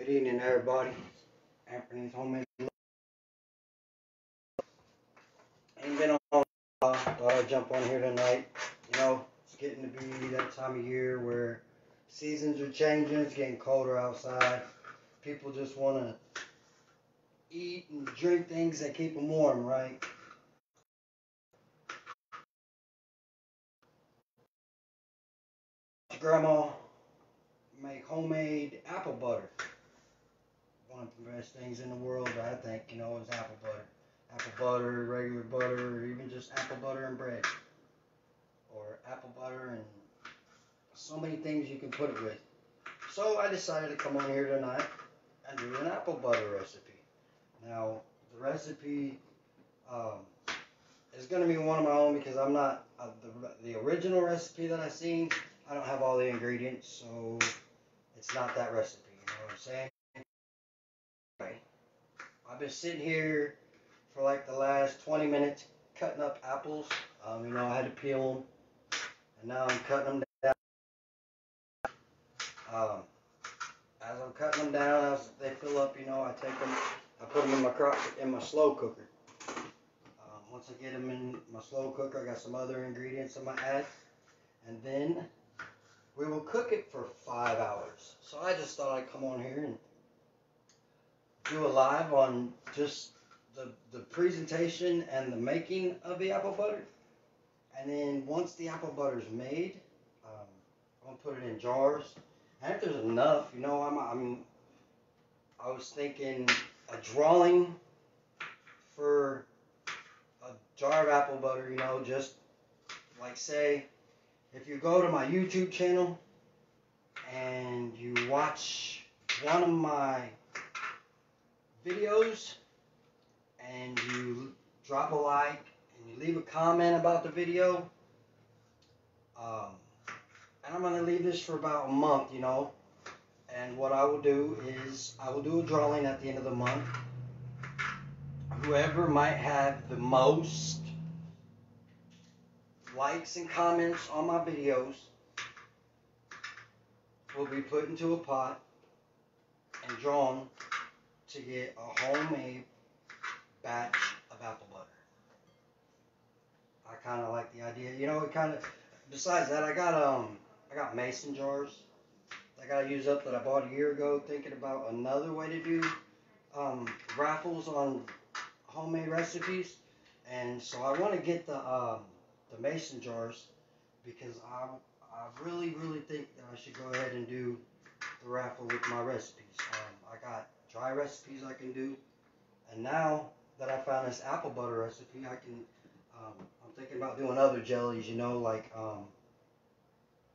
Good evening, everybody. Anthony's Homemade. Ain't been on a while. Thought I'd jump on here tonight. It's getting to be that time of year where seasons are changing. It's getting colder outside. People just want to eat and drink things that keep them warm, right? Grandma make homemade apple butter. One of the best things in the world, I think, is apple butter. Apple butter, regular butter, or even just apple butter and bread. Or apple butter and so many things you can put it with. So I decided to come on here tonight and do an apple butter recipe. Now, the recipe um, is going to be one of my own because I'm not, the original recipe that I seen, I don't have all the ingredients, so it's not that recipe, you know what I'm saying? Anyway, I've been sitting here for like the last 20 minutes cutting up apples. I had to peel them, and now I'm cutting them down. Um, as I'm cutting them down, as they fill up, I take them, I put them in my slow cooker. Once I get them in my slow cooker, I got some other ingredients I'm gonna add, and then we will cook it for 5 hours. So I just thought I'd come on here and do a live on just the presentation and the making of the apple butter. And then once the apple butter is made, I'm gonna put it in jars. And if there's enough, I was thinking a drawing for a jar of apple butter, just like say, if you go to my YouTube channel and you watch one of my videos and you drop a like and you leave a comment about the video, and I'm going to leave this for about a month, and what I will do is I will do a drawing at the end of the month. Whoever might have the most likes and comments on my videos will be put into a pot and drawn to get a homemade batch of apple butter. I kind of like the idea. Besides that, I got mason jars that I got to use up that I bought a year ago, thinking about another way to do raffles on homemade recipes. And so I want to get the mason jars because I really, really think that I should go ahead and do the raffle with my recipes. I got dry recipes I can do, and now that I found this apple butter recipe, I'm thinking about doing other jellies, like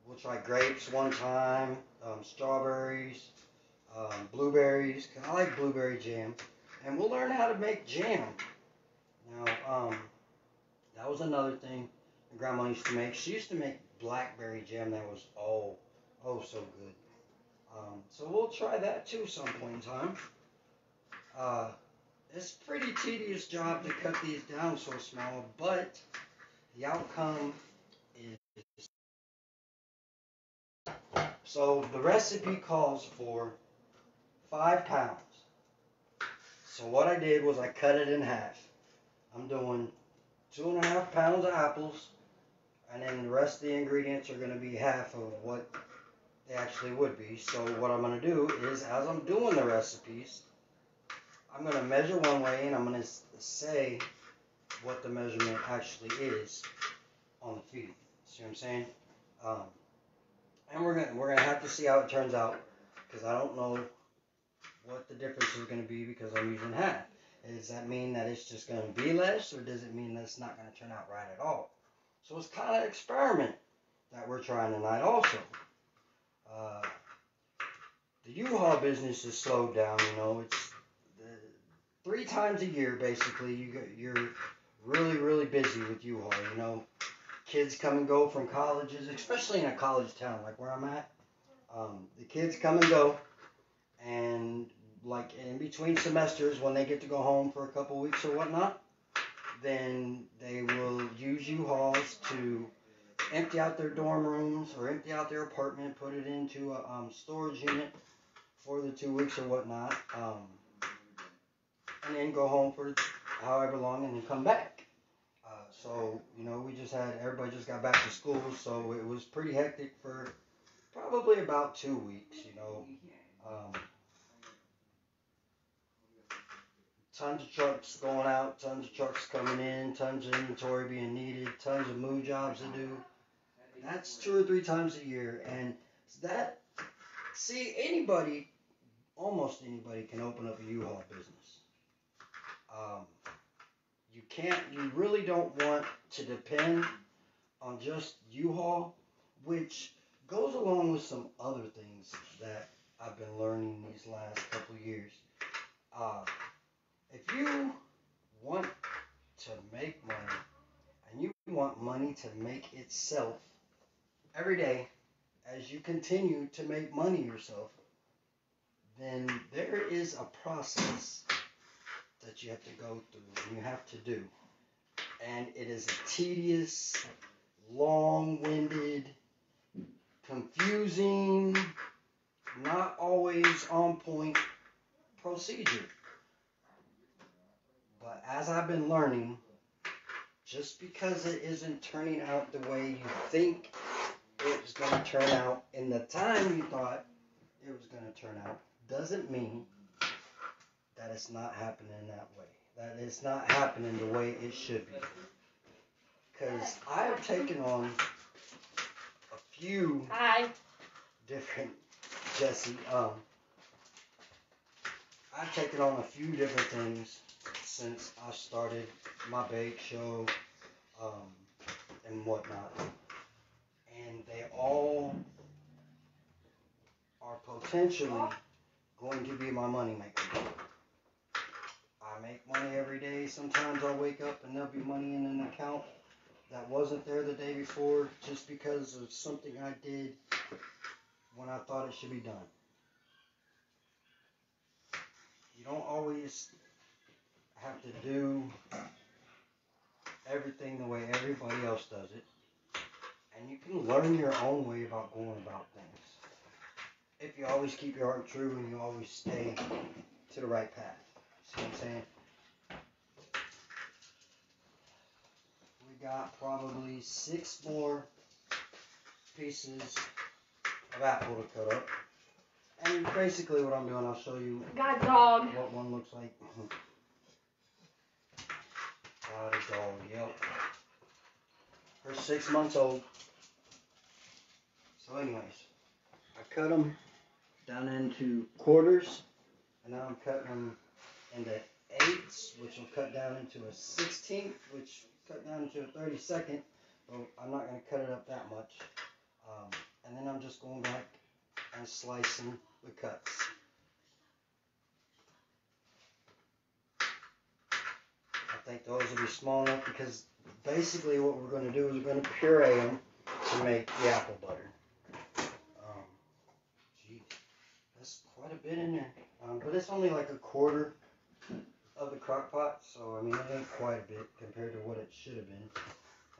we'll try grapes one time, strawberries, blueberries, 'cause I like blueberry jam, and we'll learn how to make jam. Now, that was another thing my grandma used to make. She used to make blackberry jam that was so good. So we'll try that too some point in time. It's a pretty tedious job to cut these down so small, but the outcome is... So the recipe calls for 5 pounds. So what I did was I cut it in half. I'm doing 2.5 pounds of apples, and then the rest of the ingredients are going to be half of what they actually would be. So what I'm going to do is, as I'm doing the recipes, I'm going to measure one way, and I'm going to say what the measurement actually is on the feed. See what I'm saying? And we're gonna have to see how it turns out, because I don't know what the difference is going to be because I'm using half. Does that mean that it's just going to be less, or does it mean that it's not going to turn out right at all? So it's kind of an experiment that we're trying tonight also. The U-Haul business is slowed down, it's 3 times a year basically you're really, really busy with U-Haul, Kids come and go from colleges, especially in a college town like where I'm at. The kids come and go, and like in between semesters when they get to go home for a couple weeks or whatnot, then they will use U-Hauls to empty out their dorm rooms or empty out their apartment, put it into a storage unit for the 2 weeks or whatnot, and then go home for however long and then come back. So, we just everybody just got back to school, so it was pretty hectic for probably about 2 weeks. Um, Tons of trucks going out, tons of trucks coming in, tons of inventory being needed, tons of move jobs to do. That's 2 or 3 times a year, and that, see, almost anybody can open up a U-Haul business. Um, you really don't want to depend on just U-Haul, which goes along with some other things that I've been learning these last couple years. If you want to make money and you want money to make itself every day as you continue to make money yourself, then there is a process that you have to go through and you have to do. And it is a tedious, long-winded, confusing, not always on point procedure. But as I've been learning, just because it isn't turning out the way you think it was going to turn out in the time you thought it was going to turn out, doesn't mean that it's not happening that way. That it's not happening the way it should be. Because I have taken on a few different, Jesse, I've taken on a few different things since I started my bake show and whatnot. And they all are potentially going to be my money maker. I make money every day. Sometimes I'll wake up and there'll be money in an account that wasn't there the day before just because of something I did when I thought it should be done. You don't always have to do everything the way everybody else does it. And you can learn your own way about going about things. If you always keep your heart true and you always stay to the right path. See what I'm saying? We got probably 6 more pieces of apple to cut up. And basically what I'm doing, I'll show you what one looks like. Got a dog, yep. Her 6 months old. So anyways, I cut them down into quarters, and now I'm cutting them into eighths, which will cut down into a 16th, which cut down into a 32nd, but I'm not going to cut it up that much. And then I'm just going back and slicing the cuts. I think those will be small enough because basically what we're going to do is we're going to puree them to make the apple butter. Geez, that's quite a bit in there. But it's only like a quarter of the crock pot, so I mean it ain't quite a bit compared to what it should have been.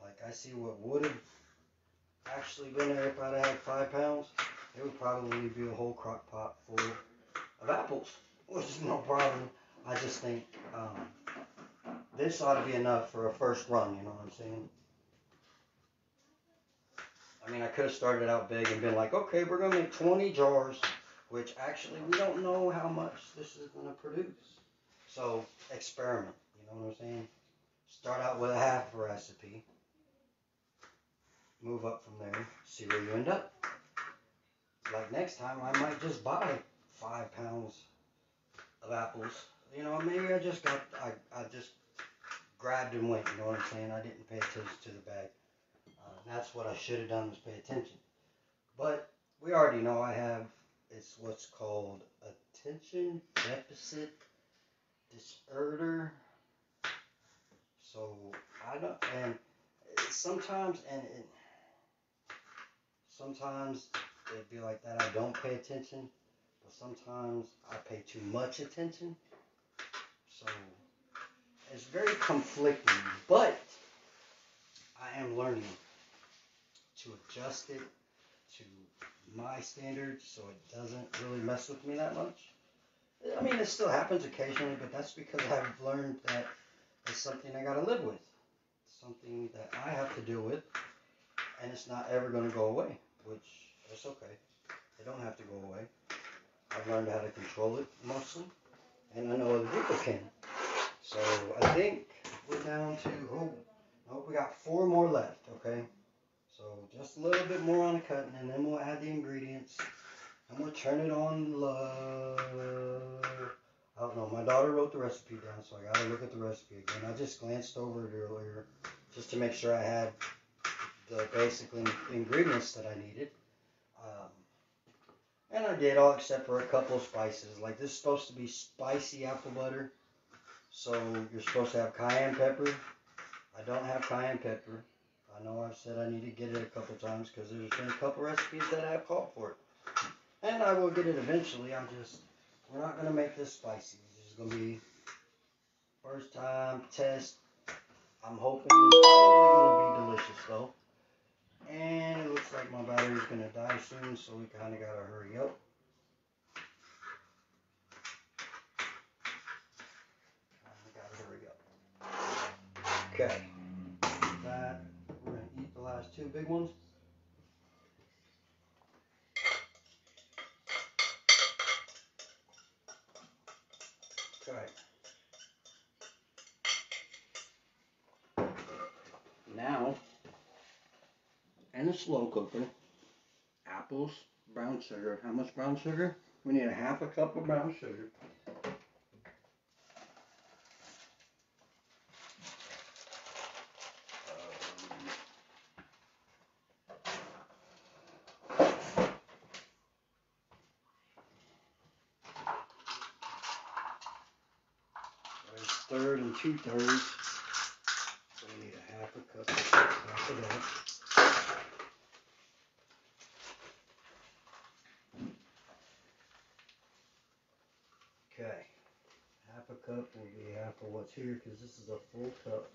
Like I see what would have actually been there if I'd had 5 pounds. It would probably be a whole crock pot full of apples, which is no problem. I just think this ought to be enough for a first run, you know what I'm saying? I mean, I could have started out big and been like, okay, we're going to make 20 jars, which actually we don't know how much this is going to produce. So, experiment, you know what I'm saying? Start out with a half recipe. Move up from there, see where you end up. Like next time, I might just buy 5 pounds of apples. You know, maybe I just grabbed and went, you know what I'm saying? I didn't pay attention to the bag. That's what I should have done, was pay attention. But we already know it's what's called attention deficit disorder. So I don't, and sometimes it'd be like that. I don't pay attention, but sometimes I pay too much attention. So it's very conflicting, but I am learning to adjust it, to my standards, so it doesn't really mess with me that much. I mean, it still happens occasionally, but that's because I've learned that it's something I gotta live with. It's something that I have to deal with, and it's not ever gonna go away, which is okay. It don't have to go away. I've learned how to control it mostly, and I know other people can. So I think we're down to, we got 4 more left, okay? So just a little bit more on the cutting, and then we'll add the ingredients. I'm gonna turn it on low. I don't know. My daughter wrote the recipe down, so I gotta look at the recipe again. I just glanced over it earlier just to make sure I had the basic ingredients that I needed. Um, and I did, all except for a couple of spices. Like this is supposed to be spicy apple butter, so you're supposed to have cayenne pepper. I don't have cayenne pepper. I know I've said I need to get it a couple times because there's been a couple recipes that have called for it. And I will get it eventually. We're not going to make this spicy. This is going to be first time test. I'm hoping it's probably going to be delicious though. And it looks like my battery's going to die soon, so we kind of got to hurry up. Okay. That, we're going to eat the last 2 big ones. Okay. Now, in a slow cooker, apples, brown sugar. How much brown sugar? We need a 1/2 cup of brown sugar. Third and 2/3. So we need a 1/2 cup of that. Okay. 1/2 cup will be half of what's here because this is a full cup.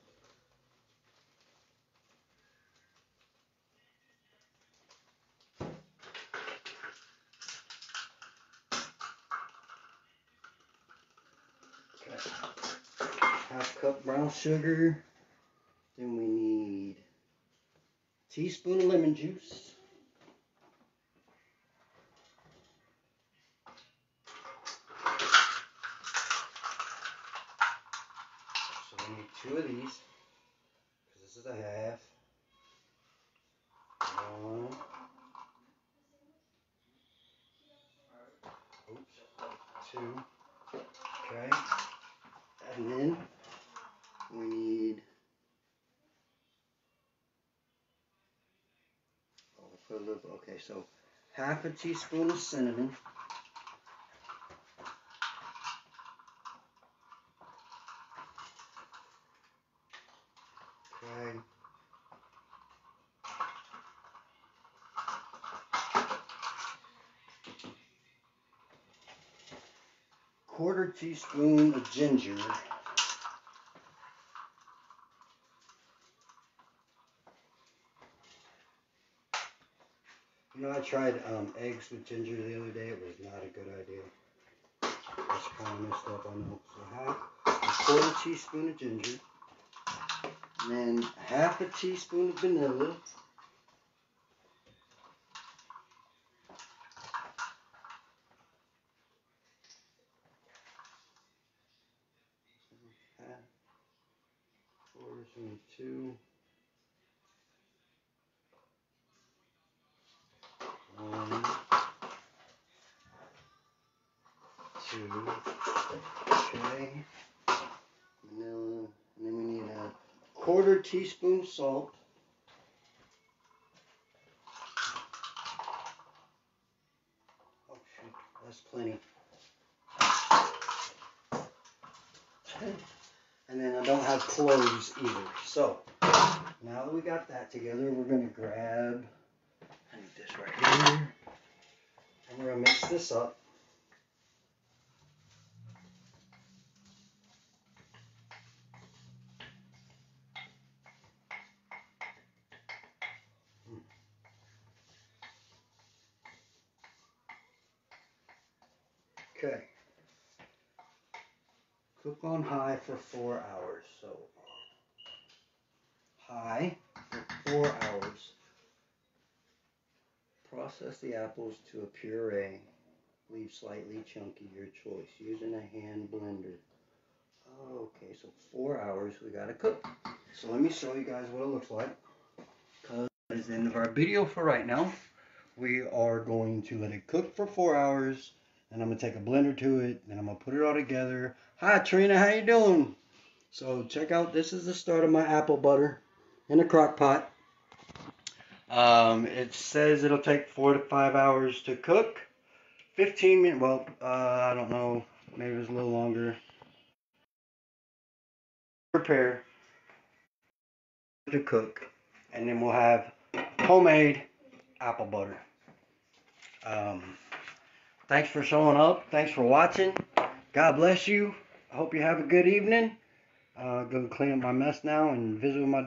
Okay. 1/2 cup brown sugar. Then we need a teaspoon of lemon juice. So we need 2 of these because this is a 1/2. 1. Oops. 2. Okay. And then we need, put a little, okay, so 1/2 teaspoon of cinnamon. Okay. 1/4 teaspoon of ginger. You know, I tried eggs with ginger the other day. It was not a good idea. That's kind of messed up, I know. So a 1/4 teaspoon of ginger. And then 1/2 teaspoon of vanilla. Half, 1/4, 2. 1, 2. Okay. Vanilla. And then we need a 1/4 teaspoon salt. Oh shoot, that's plenty. And then I don't have cloves either. So now that we got that together, we're gonna grab, I need this right here, and we're gonna mix this up. Okay. Cook on high for 4 hours. So, high for 4 hours. Process the apples to a puree. Leave slightly chunky, your choice. Using a hand blender. Okay, so 4 hours we gotta cook. So let me show you guys what it looks like. Because that is the end of our video for right now. We are going to let it cook for 4 hours. And I'm going to take a blender to it. And I'm going to put it all together. Hi Trina, how you doing? So check out, this is the start of my apple butter in a crock pot. It says it'll take 4 to 5 hours to cook. 15 minutes, well, I don't know, maybe it was a little longer. Prepare to cook, and then we'll have homemade apple butter. Thanks for showing up. Thanks for watching. God bless you. I hope you have a good evening. Gonna clean up my mess now and visit with my